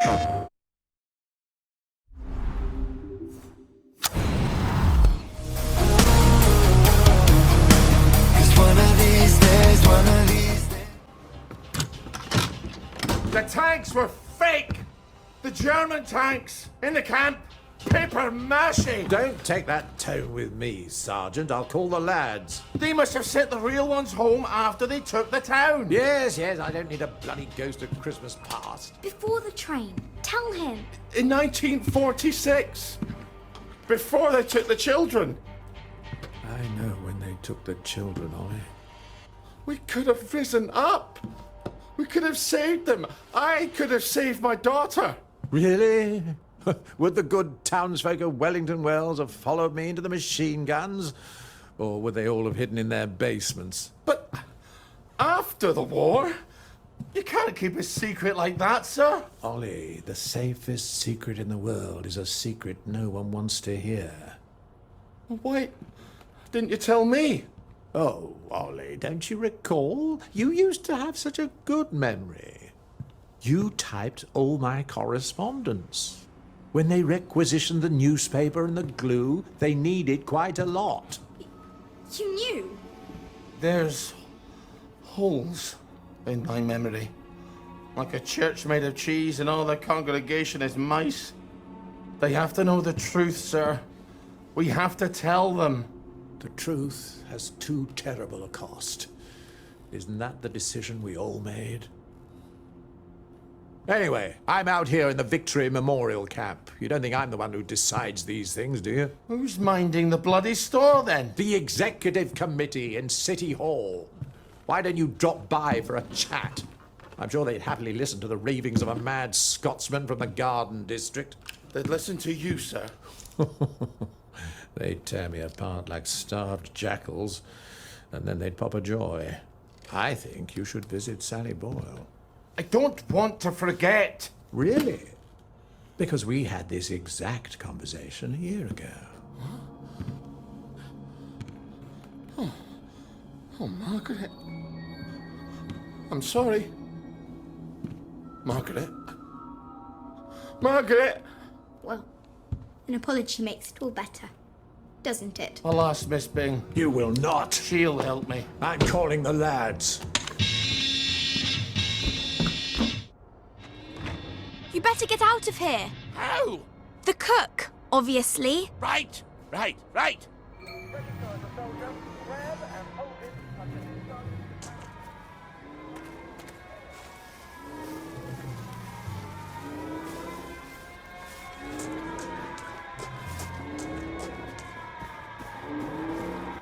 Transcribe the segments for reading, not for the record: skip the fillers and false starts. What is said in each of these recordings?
The tanks were fake! The German tanks in the camp! Paper mache! Don't take that tone with me, Sergeant. I'll call the lads. They must have sent the real ones home after they took the town. Yes, I don't need a bloody ghost of Christmas past. Before the train. Tell him. In 1946. Before they took the children. I know when they took the children, Ollie. We could have risen up. We could have saved them. I could have saved my daughter. Really? Would the good townsfolk of Wellington Wells have followed me into the machine guns? Or would they all have hidden in their basements? But after the war, you can't keep a secret like that, sir. Ollie, the safest secret in the world is a secret no one wants to hear. Why didn't you tell me? Oh, Ollie, don't you recall? You used to have such a good memory. You typed all my correspondence. When they requisitioned the newspaper and the glue, they needed quite a lot. You knew? There's holes in my memory. Like a church made of cheese and all the congregation is mice. They have to know the truth, sir. We have to tell them. The truth has too terrible a cost. Isn't that the decision we all made? Anyway, I'm out here in the Victory Memorial Camp. You don't think I'm the one who decides these things, do you? Who's minding the bloody store, then? The Executive Committee in City Hall. Why don't you drop by for a chat? I'm sure they'd happily listen to the ravings of a mad Scotsman from the Garden District. They'd listen to you, sir. They'd tear me apart like starved jackals, and then they'd pop a joy. I think you should visit Sally Boyle. I don't want to forget. Really? Because we had this exact conversation a year ago. Oh, Margaret. I'm sorry. Margaret. Margaret! Well, an apology makes it all better, doesn't it? Alas, Miss Bing. You will not. She'll help me. I'm calling the lads. You better get out of here. How? The cook, obviously. Right.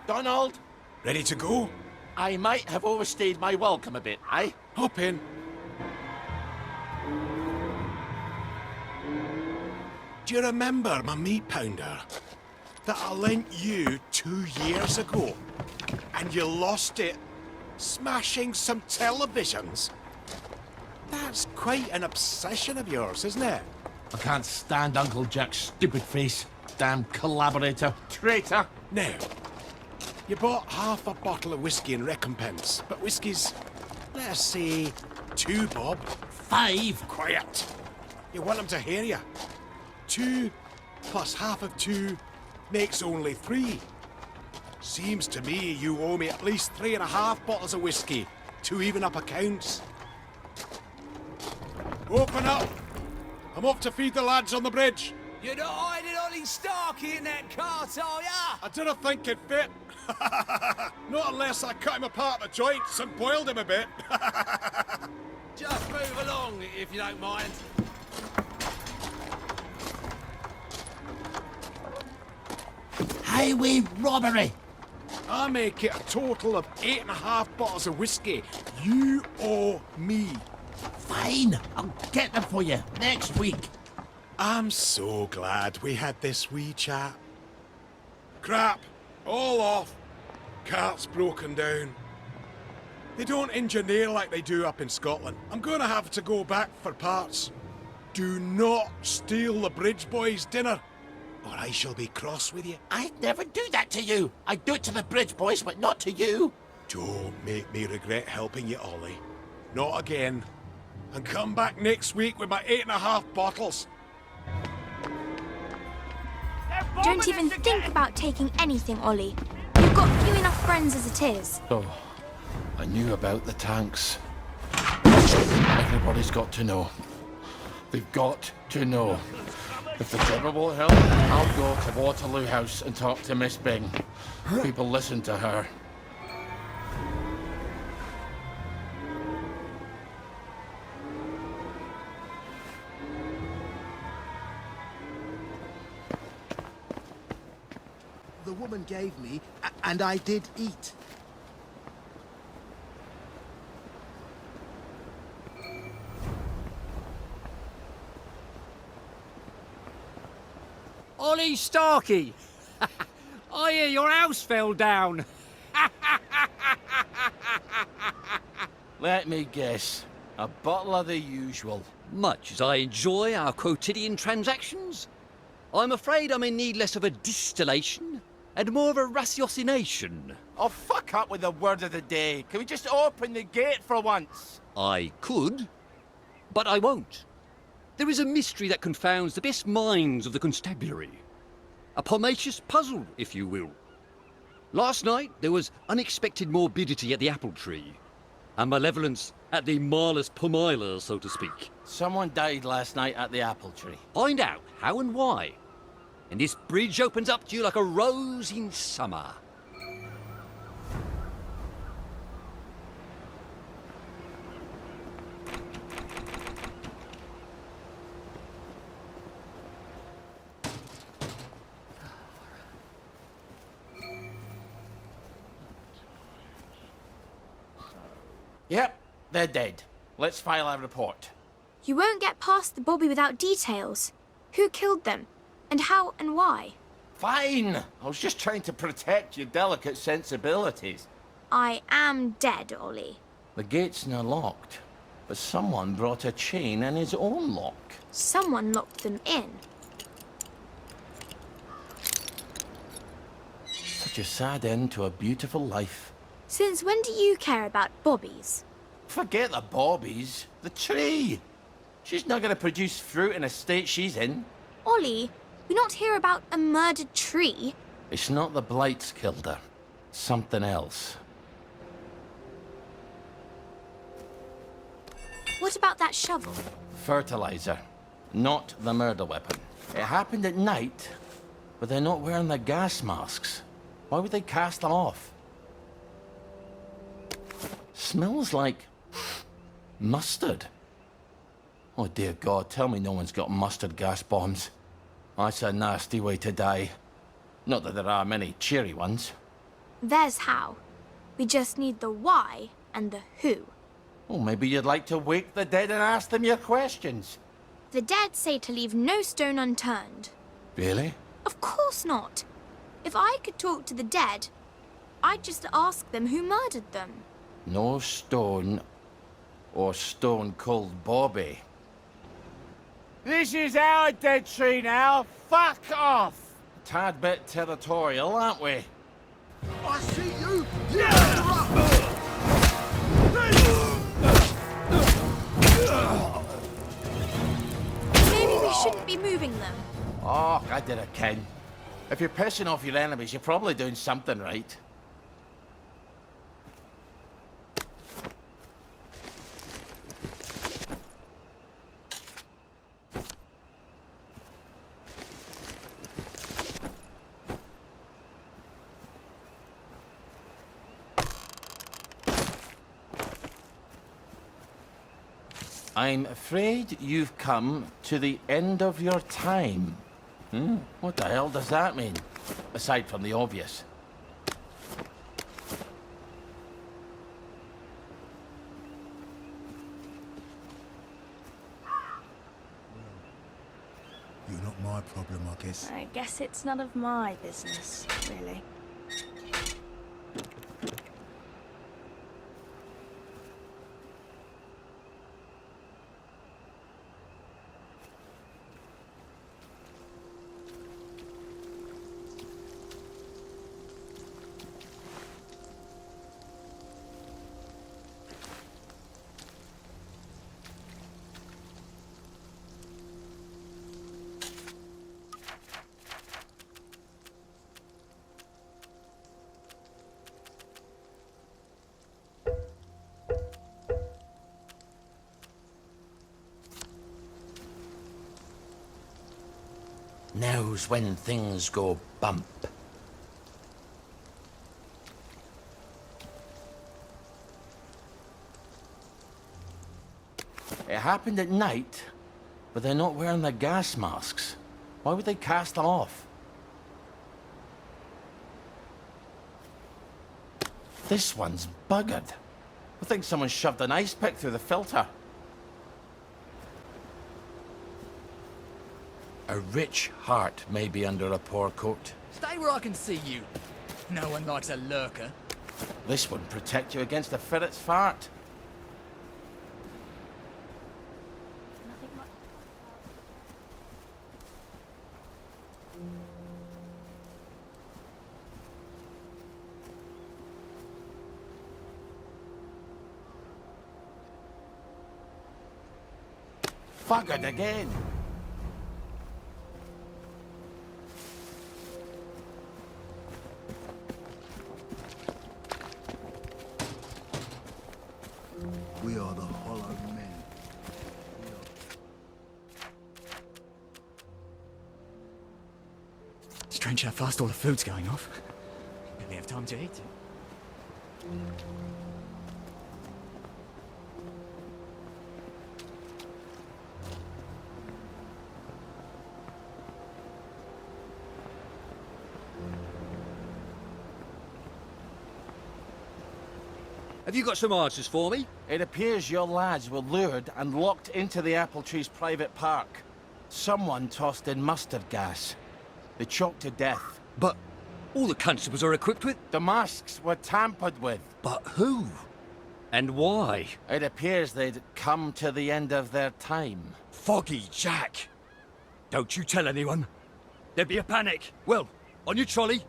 Donald, Ready to go? I might have overstayed my welcome a bit, eh? Hop in. Do you remember my meat pounder that I lent you 2 years ago? And you lost it smashing some televisions? That's quite an obsession of yours, isn't it? I can't stand Uncle Jack's stupid face. Damn collaborator. Traitor. Now, you bought half a bottle of whiskey in recompense, but whiskey's, let's say, 2 bob. 5. Quiet. You want them to hear you. 2 plus half of 2 makes only 3. Seems to me you owe me at least 3.5 bottles of whiskey to even up accounts. Open up. I'm off to feed the lads on the bridge. You're not hiding Ollie Starkey in that cart, are ya? I didn't think it fit. Not unless I cut him apart at the joints and boiled him a bit. Just move along, if you don't mind. Highway robbery. I make it a total of 8.5 bottles of whiskey. You owe me. Fine, I'll get them for you next week. I'm so glad we had this wee chat. Crap, all off. Cart's broken down. They don't engineer like they do up in Scotland. I'm gonna have to go back for parts. Do not steal the bridge boys' dinner, or I shall be cross with you. I'd never do that to you. I'd do it to the bridge boys, but not to you. Don't make me regret helping you, Ollie. Not again. and come back next week with my 8.5 bottles. Don't even think about taking anything, Ollie. You've got few enough friends as it is. Oh, I knew about the tanks. Everybody's got to know. They've got to know. If the General will help, I'll go to Waterloo House and talk to Miss Bing. People listen to her. The woman gave me, and I did eat. Ollie Starkey! I hear your house fell down. Let me guess. A bottle of the usual. Much as I enjoy our quotidian transactions, I'm afraid I'm in need less of a distillation and more of a ratiocination. Oh, fuck up with the word of the day. Can we just open the gate for once? I could, but I won't. There is a mystery that confounds the best minds of the constabulary. A pomacious puzzle, if you will. Last night, there was unexpected morbidity at the apple tree, and malevolence at the Marlus Pomiler, so to speak. Someone died last night at the apple tree. Find out how and why, and this bridge opens up to you like a rose in summer. Yep, they're dead. Let's file a report. You won't get past the Bobby without details. Who killed them? And how and why? Fine. I was just trying to protect your delicate sensibilities. I am dead, Ollie. The gate's now locked, but someone brought a chain and his own lock. Someone locked them in. Such a sad end to a beautiful life. Since when do you care about Bobbies? Forget the bobbies. The tree. She's not going to produce fruit in a state she's in. Ollie, we not hear about a murdered tree. It's not the blights killed her. Something else. What about that shovel? Fertilizer. Not the murder weapon. It happened at night, but they're not wearing their gas masks. Why would they cast them off? Smells like mustard. Oh dear God, tell me no one's got mustard gas bombs. That's a nasty way to die. Not that there are many cheery ones. There's how. We just need the why and the who. Oh, maybe you'd like to wake the dead and ask them your questions. The dead say to leave no stone unturned. Really? Of course not. If I could talk to the dead, I'd just ask them who murdered them. No stone or Stone Cold Bobby. This is our dead tree now. Fuck off. Tad bit territorial, aren't we? I see you! You interrupt! Maybe we shouldn't be moving them. Oh, I did a ken. If you're pissing off your enemies, you're probably doing something right. I'm afraid you've come to the end of your time. What the hell does that mean? Aside from the obvious. You're not my problem, I guess. I guess it's none of my business, really. Now's when things go bump. It happened at night, but they're not wearing their gas masks. Why would they cast them off? This one's buggered. I think someone shoved an ice pick through the filter. A rich heart may be under a poor coat. Stay where I can see you. No one likes a lurker. This wouldn't protect you against a ferret's fart. Buggered again. We are the hollow men. Strange how fast all the food's going off. Barely have time to eat it. Have you got some answers for me? It appears your lads were lured and locked into the apple tree's private park. Someone tossed in mustard gas. They choked to death. But all the constables are equipped with... The masks were tampered with. But who? And why? It appears they'd come to the end of their time. Foggy Jack! Don't you tell anyone. There'd be a panic. Well, on your trolley,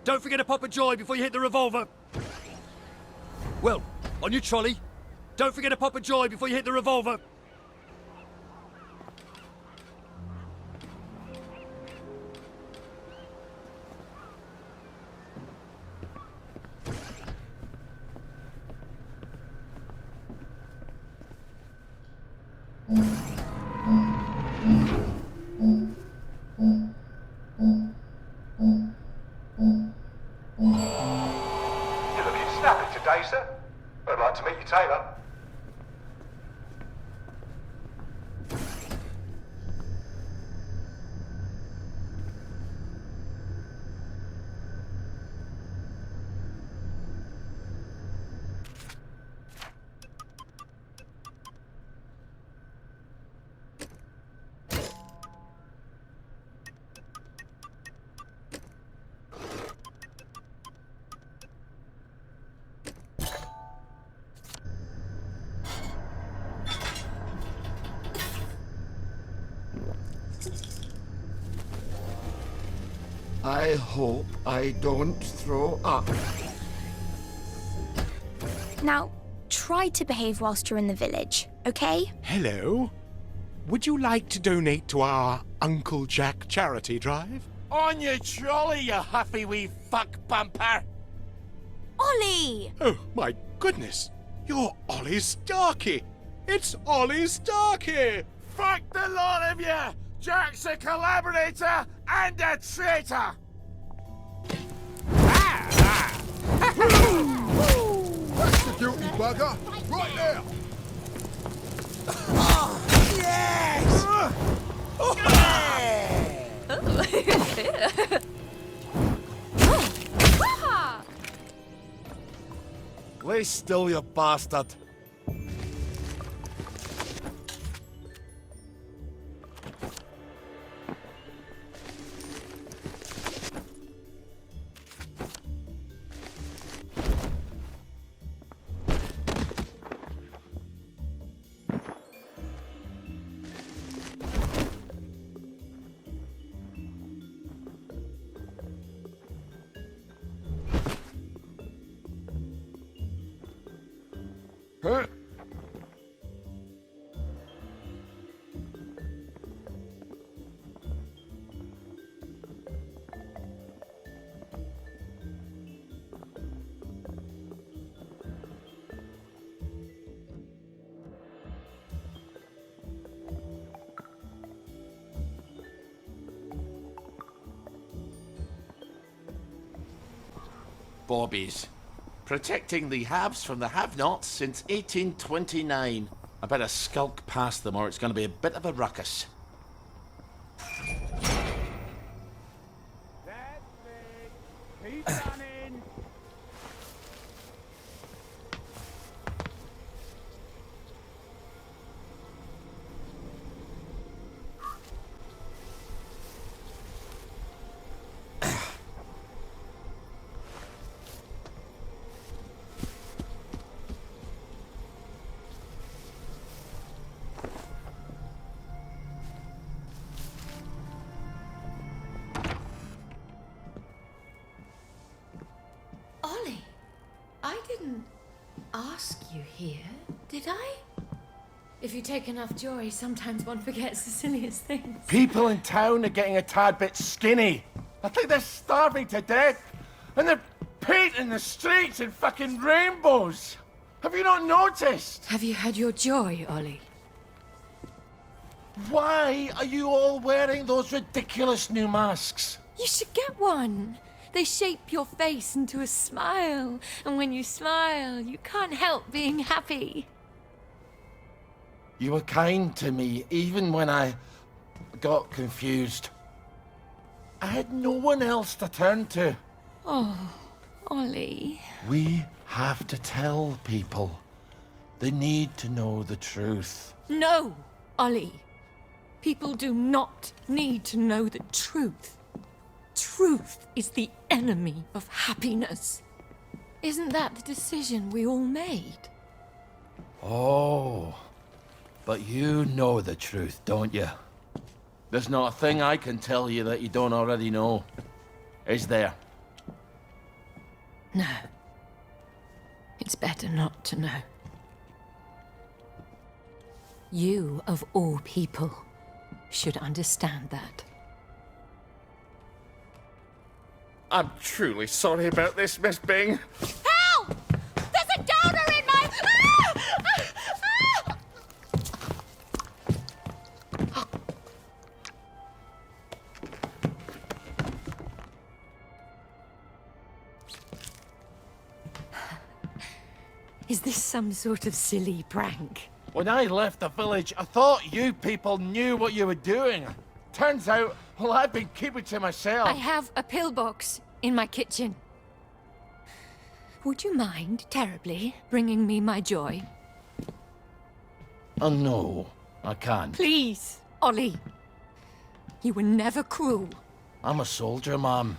don't forget to pop a joy before you hit the revolver. Well, on your trolley, don't forget to pop a joy before you hit the revolver. You're looking snappy today, sir. I'd like to meet your tailor. I hope I don't throw up. Now, try to behave whilst you're in the village, okay? Hello. Would you like to donate to our Uncle Jack charity drive? On your trolley, you huffy wee fuck bumper! Ollie! Oh, my goodness. You're Ollie Starkey. It's Ollie Starkey. Fuck the lot of you! Jack's a collaborator and a traitor! That's the guilty bugger. Right there. Lay still, you bastard! bobbies. Protecting the haves from the have-nots since 1829. I better skulk past them or it's going to be a bit of a ruckus. Keep running. Ollie, I didn't ask you here, did I? If you take enough joy, sometimes one forgets the silliest things. People in town are getting a tad bit skinny. I think they're starving to death. And they're painting the streets in fucking rainbows. Have you not noticed? Have you had your joy, Ollie? Why are you all wearing those ridiculous new masks? You should get one. They shape your face into a smile, and when you smile, you can't help being happy. You were kind to me even when I got confused. I had no one else to turn to. Oh, Ollie. We have to tell people. They need to know the truth. No, Ollie. People do not need to know the truth. Truth is the enemy of happiness. Isn't that the decision we all made? Oh, but you know the truth, don't you? There's not a thing I can tell you that you don't already know. Is there? No. It's better not to know. You, of all people, should understand that. I'm truly sorry about this, Miss Bing. Help! There's a donor in my... Is this some sort of silly prank? When I left the village, I thought you people knew what you were doing. Turns out, well, I've been keeping to myself. I have a pillbox in my kitchen. Would you mind terribly bringing me my joy? Oh, no, I can't. Please, Ollie. You were never cruel. I'm a soldier, Mom.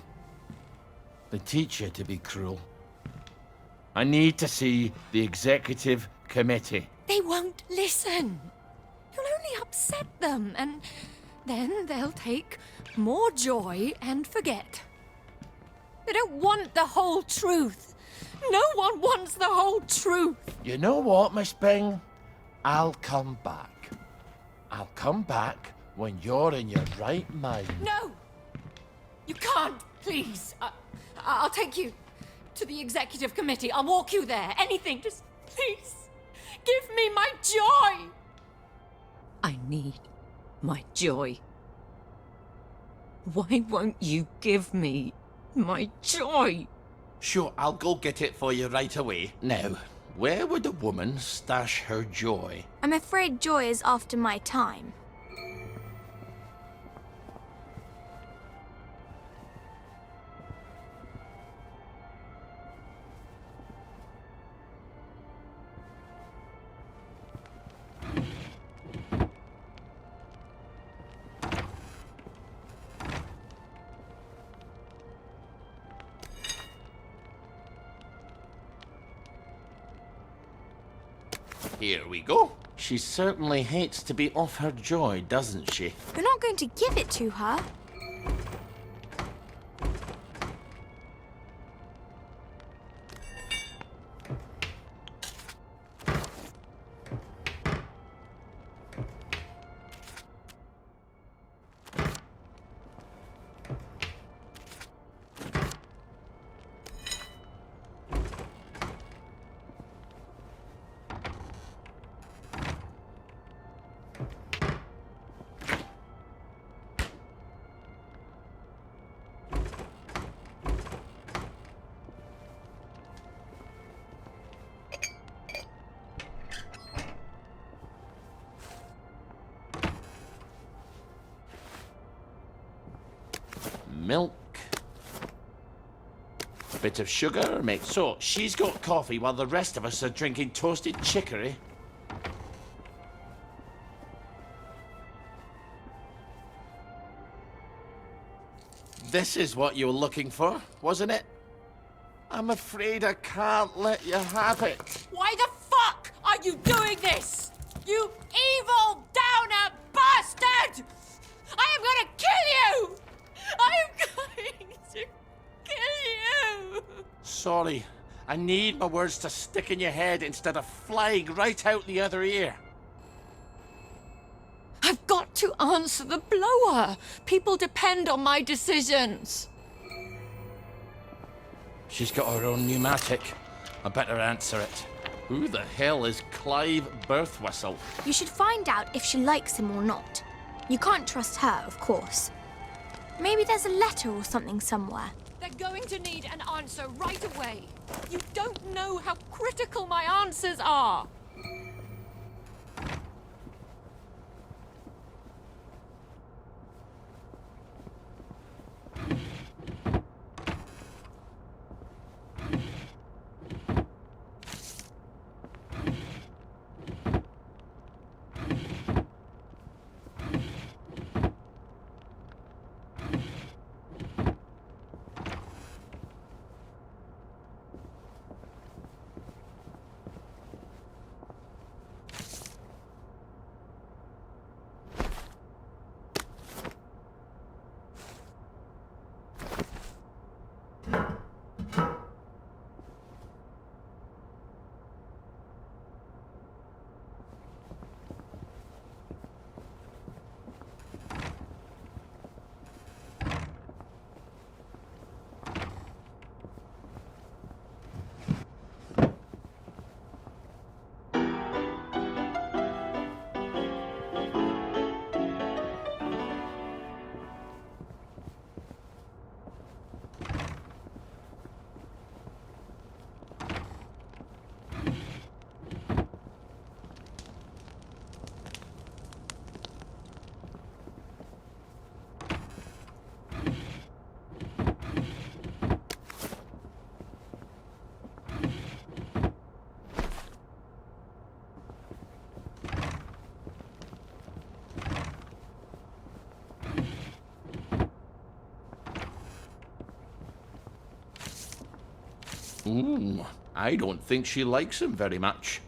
They teach you to be cruel. I need to see the executive committee. They won't listen. You'll only upset them, and then they'll take more joy and forget. They don't want the whole truth. No one wants the whole truth. You know what, Miss Bing? I'll come back. I'll come back when you're in your right mind. No! You can't, please. I'll take you to the executive committee. I'll walk you there. Anything, just please. Give me my joy! I need my joy. Why won't you give me my joy? Sure, I'll go get it for you right away. Now, where would a woman stash her joy? I'm afraid joy is after my time. Here we go. She certainly hates to be off her joy, doesn't she? You're not going to give it to her. milk, a bit of sugar, mate. So, she's got coffee while the rest of us are drinking toasted chicory. This is what you were looking for, wasn't it? I'm afraid I can't let you have it. Why the fuck are you doing this? You evil downer bastard! I am gonna kill you! I am going to kill you! Sorry, I need my words to stick in your head instead of flying right out the other ear. I've got to answer the blower. People depend on my decisions. She's got her own pneumatic. I better answer it. Who the hell is Clive Birthwhistle? You should find out if she likes him or not. You can't trust her, of course. Maybe there's a letter or something somewhere. They're going to need an answer right away. You don't know how critical my answers are. I don't think she likes him very much.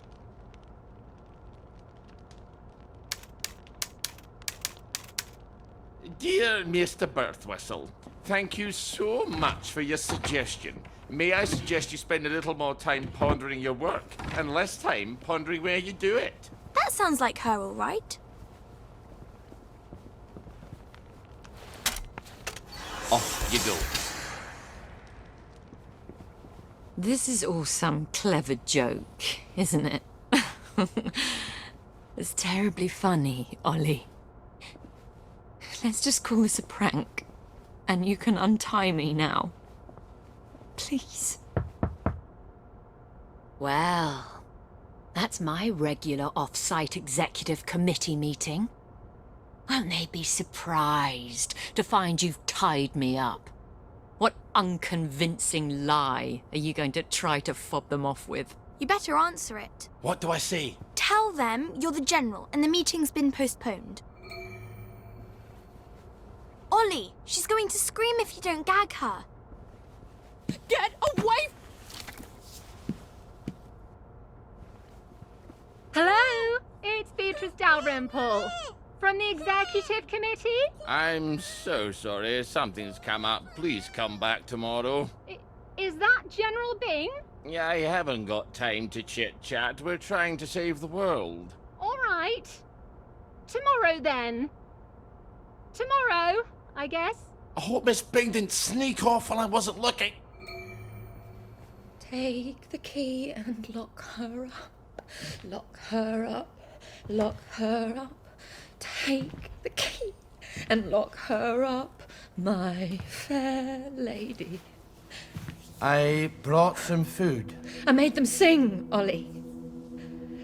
Dear Mr. Birthwhistle, thank you so much for your suggestion. May I suggest you spend a little more time pondering your work and less time pondering where you do it? That sounds like her, all right. Off you go. This is all some clever joke, isn't it? It's terribly funny, Ollie. Let's just call this a prank, and you can untie me now. Please. Well, that's my regular off-site executive committee meeting. Won't they be surprised to find you've tied me up? What unconvincing lie are you going to try to fob them off with? You better answer it. What do I say? Tell them you're the general and the meeting's been postponed. Ollie, she's going to scream if you don't gag her. Get away! Hello, it's Beatrice Dalrymple. From the Executive Committee? I'm so sorry. Something's come up. Please come back tomorrow. Is that General Bing? Yeah, I haven't got time to chit-chat. We're trying to save the world. All right. Tomorrow, then. Tomorrow, I guess. I hope Miss Bing didn't sneak off while I wasn't looking. Take the key and lock her up. Lock her up. Lock her up. Take the key and lock her up, my fair lady. I brought some food. I made them sing, Ollie,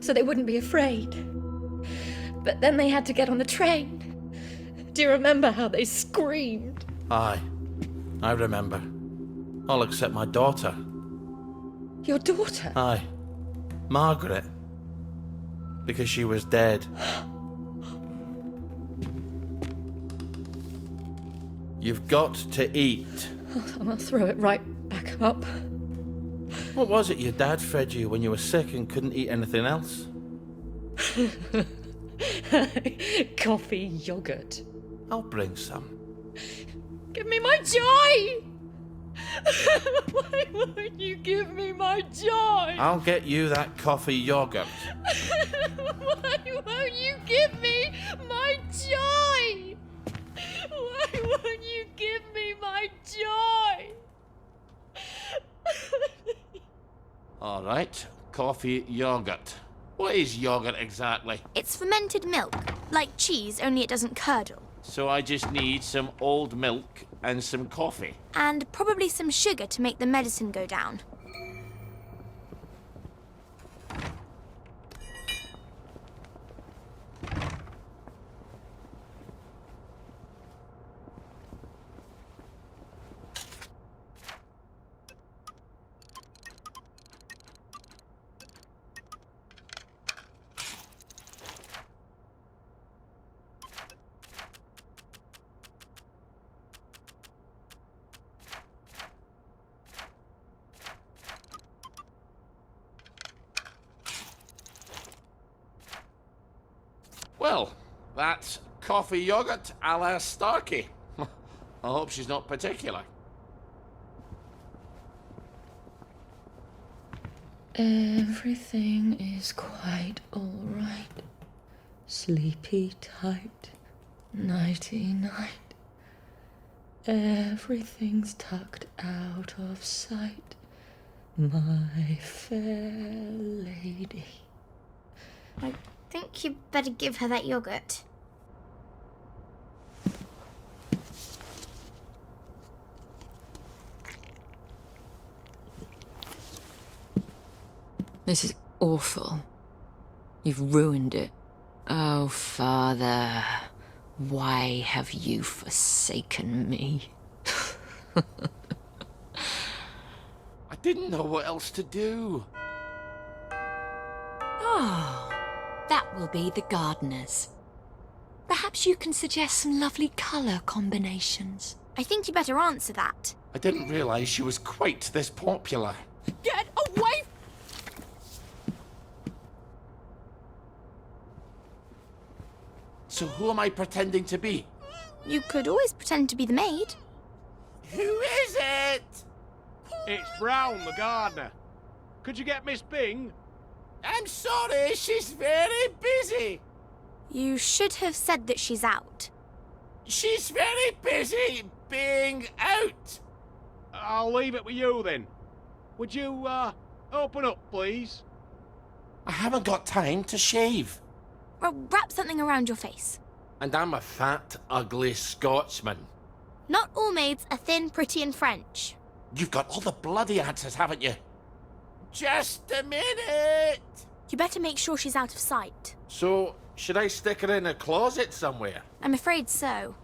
so they wouldn't be afraid. But then they had to get on the train. Do you remember how they screamed? Aye, I remember. All except my daughter. Your daughter? Aye, Margaret. Because she was dead. You've got to eat. I'll throw it right back up. What was it your dad fed you when you were sick and couldn't eat anything else? Coffee yogurt. I'll bring some. Give me my joy! Why won't you give me my joy? I'll get you that coffee yogurt. Why won't you give me my joy? Why won't you give me my joy? All right, coffee yogurt. What is yogurt exactly? It's fermented milk, like cheese, only it doesn't curdle. So I just need some old milk and some coffee. And probably some sugar to make the medicine go down. Well, that's coffee yogurt a la Starkey. I hope she's not particular. Everything is quite all right. Sleepy tight, nighty-night. Everything's tucked out of sight, my fair lady. I think you'd better give her that yogurt. This is awful. You've ruined it. Oh, Father, why have you forsaken me? I didn't know what else to do. Oh, that will be the gardeners. Perhaps you can suggest some lovely colour combinations. I think you better answer that. I didn't realise she was quite this popular. Get away! So who am I pretending to be? You could always pretend to be the maid. Who is it? It's Brown, the gardener. Could you get Miss Bing? I'm sorry, she's very busy. You should have said that she's out. She's very busy being out. I'll leave it with you then. Would you, open up, please? I haven't got time to shave. Well, wrap something around your face. And I'm a fat, ugly Scotsman. Not all maids are thin, pretty, and French. You've got all the bloody answers, haven't you? Just a minute! You better make sure she's out of sight. So, should I stick her in a closet somewhere? I'm afraid so.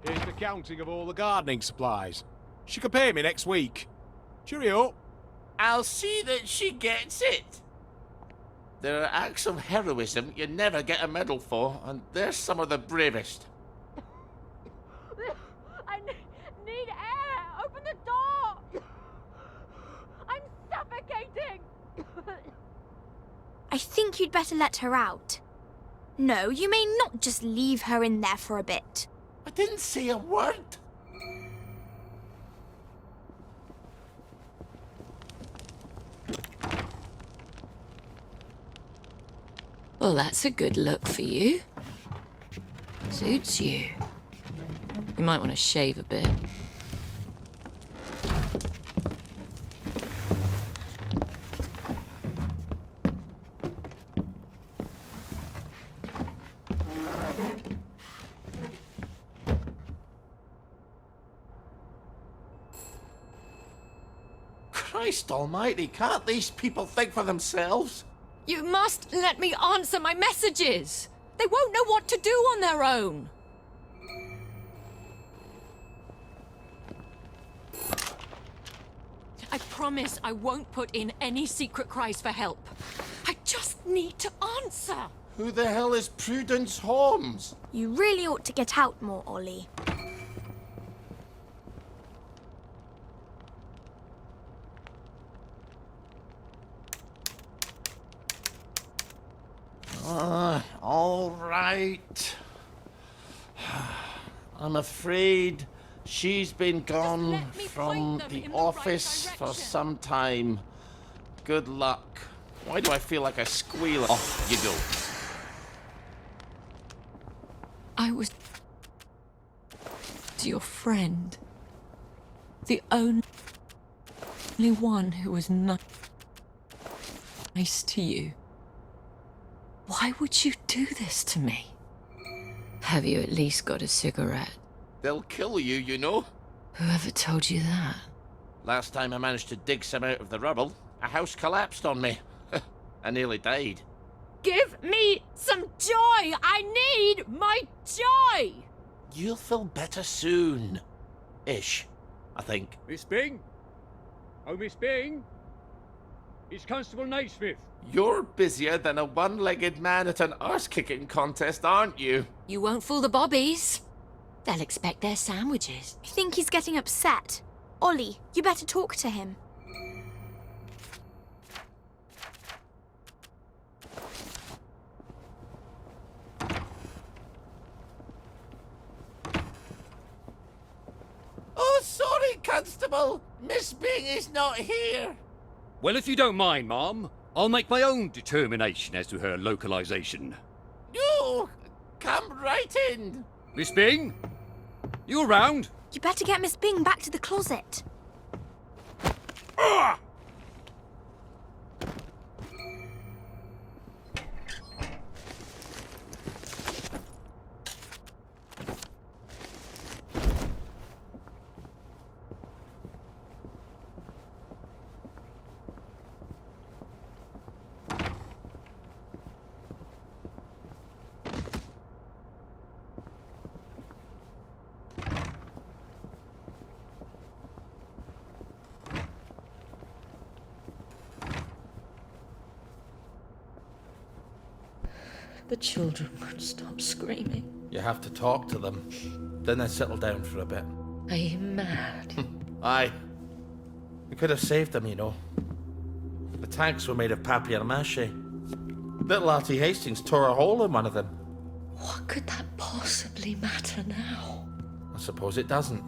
Here's the counting of all the gardening supplies. She can pay me next week. Cheerio. I'll see that she gets it. There are acts of heroism you never get a medal for, and they're some of the bravest. I breathing! I think you'd better let her out. No, you may not just leave her in there for a bit. I didn't say a word. Well, that's a good look for you. Suits you. You might want to shave a bit. Christ almighty, can't these people think for themselves? You must let me answer my messages. They won't know what to do on their own. I promise I won't put in any secret cries for help. I just need to answer. Who the hell is Prudence Holmes? You really ought to get out more, Ollie. All right. I'm afraid she's been gone from the office for some time. Good luck. Why do I feel like a squealer? Off you go. I was your friend. The only one who was nice to you. Why would you do this to me? Have you at least got a cigarette? They'll kill you, you know. Whoever told you that? Last time I managed to dig some out of the rubble, a house collapsed on me. I nearly died. Give me some joy! I need my joy! You'll feel better soon. Ish, I think. Miss Bing? Oh, Miss Bing? It's Constable Naismith. You're busier than a one-legged man at an arse-kicking contest, aren't you? You won't fool the bobbies. They'll expect their sandwiches. I think he's getting upset. Ollie, you better talk to him. Oh, sorry, Constable. Miss Bing is not here. Well, if you don't mind, Ma'am, I'll make my own determination as to her localization. No, come right in. Miss Bing? You around? You better get Miss Bing back to the closet. Ah! The children won't stop screaming. You have to talk to them. Then they settle down for a bit. Are you mad? Aye. We could have saved them, you know. The tanks were made of papier-mâché. Little Artie Hastings tore a hole in one of them. What could that possibly matter now? I suppose it doesn't.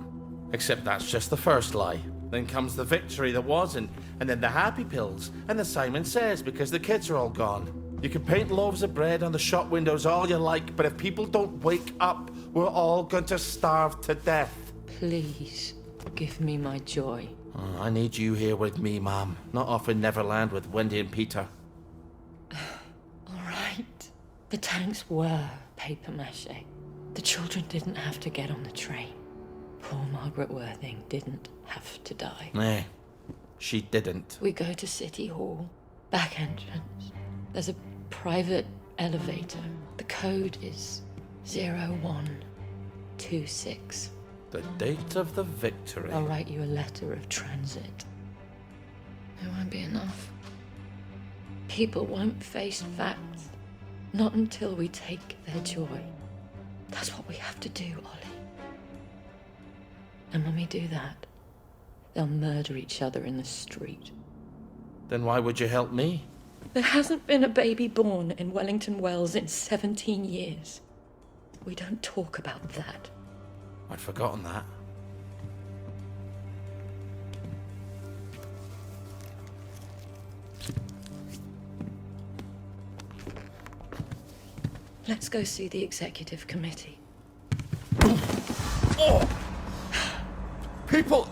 Except that's just the first lie. Then comes the victory that wasn't, and then the happy pills, and the Simon Says because the kids are all gone. You can paint loaves of bread on the shop windows all you like, but if people don't wake up, we're all going to starve to death. Please, give me my joy. Oh, I need you here with me, Mom. Not off in Neverland with Wendy and Peter. All right. The tanks were papier-mâché. The children didn't have to get on the train. Poor Margaret Worthing didn't have to die. Nah, she didn't. We go to City Hall, back entrance. There's a private elevator. The code is 0126. The date of the victory. I'll write you a letter of transit. It won't be enough. People won't face facts. Not until we take their joy. That's what we have to do, Ollie. And when we do that, they'll murder each other in the street. Then why would you help me? There hasn't been a baby born in Wellington Wells in 17 years. We don't talk about that. I'd forgotten that. Let's go see the executive committee. Oh! People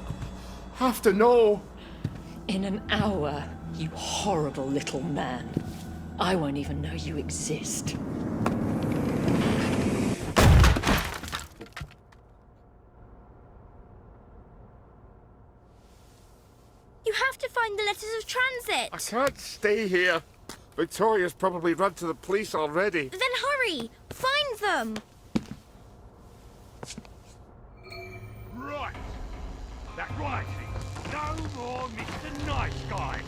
have to know. In an hour, you horrible little man. I won't even know you exist. You have to find the letters of transit. I can't stay here. Victoria's probably run to the police already. Then hurry! Find them! Right. That's right. No more Mr. Nice Guy.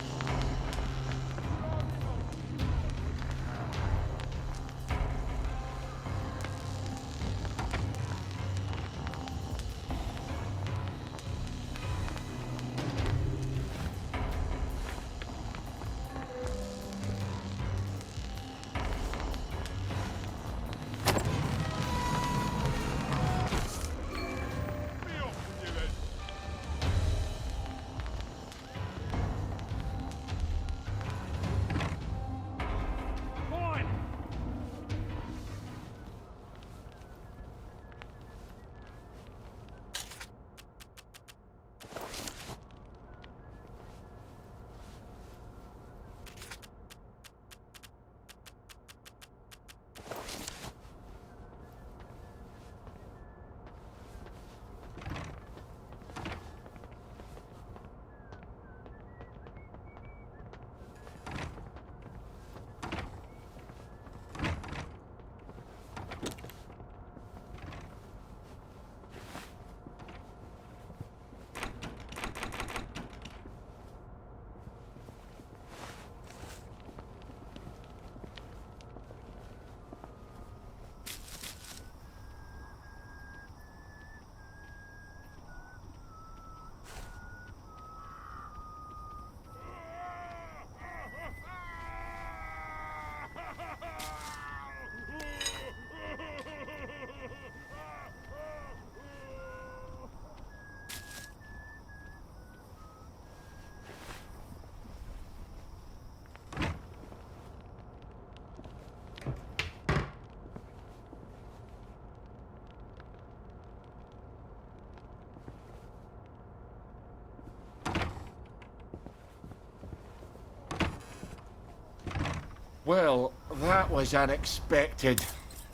Well, that was unexpected.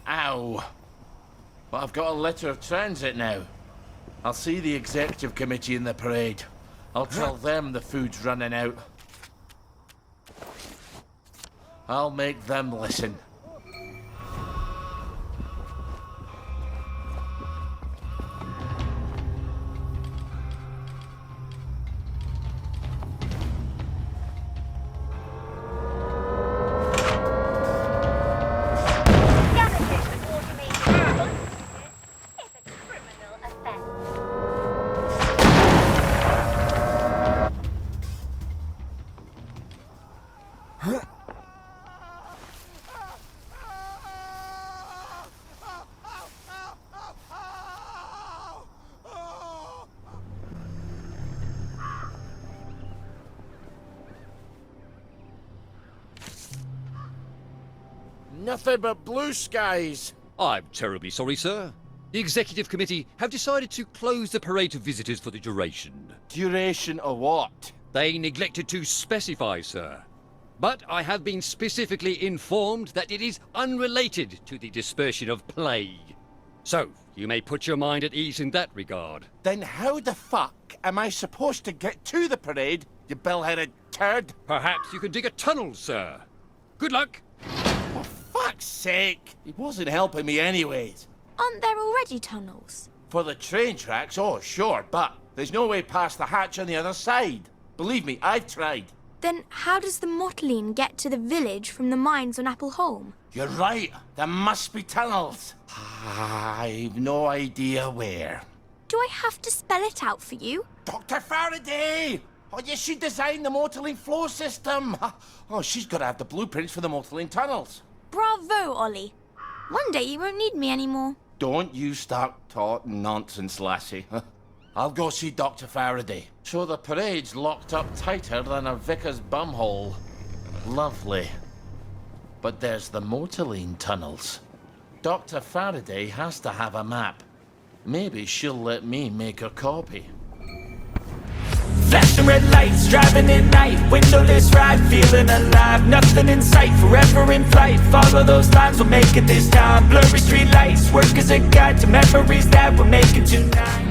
Ow. But I've got a letter of transit now. I'll see the executive committee in the parade. I'll tell them the food's running out. I'll make them listen. Nothing but blue skies. I'm terribly sorry, sir. The Executive Committee have decided to close the parade to visitors for the duration. Duration of what? They neglected to specify, sir. But I have been specifically informed that it is unrelated to the dispersion of plague. So, you may put your mind at ease in that regard. Then how the fuck am I supposed to get to the parade, you bell-headed turd? Perhaps you can dig a tunnel, sir. Good luck. For fuck's sake! He wasn't helping me anyways. Aren't there already tunnels? For the train tracks, oh sure, but there's no way past the hatch on the other side. Believe me, I've tried. Then how does the Mottling get to the village from the mines on Apple Holme? You're right, there must be tunnels. I've no idea where. Do I have to spell it out for you? Dr. Faraday! Oh, yes, she designed the Motorlane flow system. Oh, she's got to have the blueprints for the Motorlane tunnels. Bravo, Ollie. One day you won't need me anymore. Don't you start talking nonsense, lassie. I'll go see Dr. Faraday. So the parade's locked up tighter than a vicar's bumhole. Lovely. But there's the Motorlane tunnels. Dr. Faraday has to have a map. Maybe she'll let me make a copy. Flashing red lights, driving at night, windowless ride, feeling alive, nothing in sight, forever in flight, follow those lines, we'll make it this time, blurry street lights, work as a guide to memories that we're making tonight.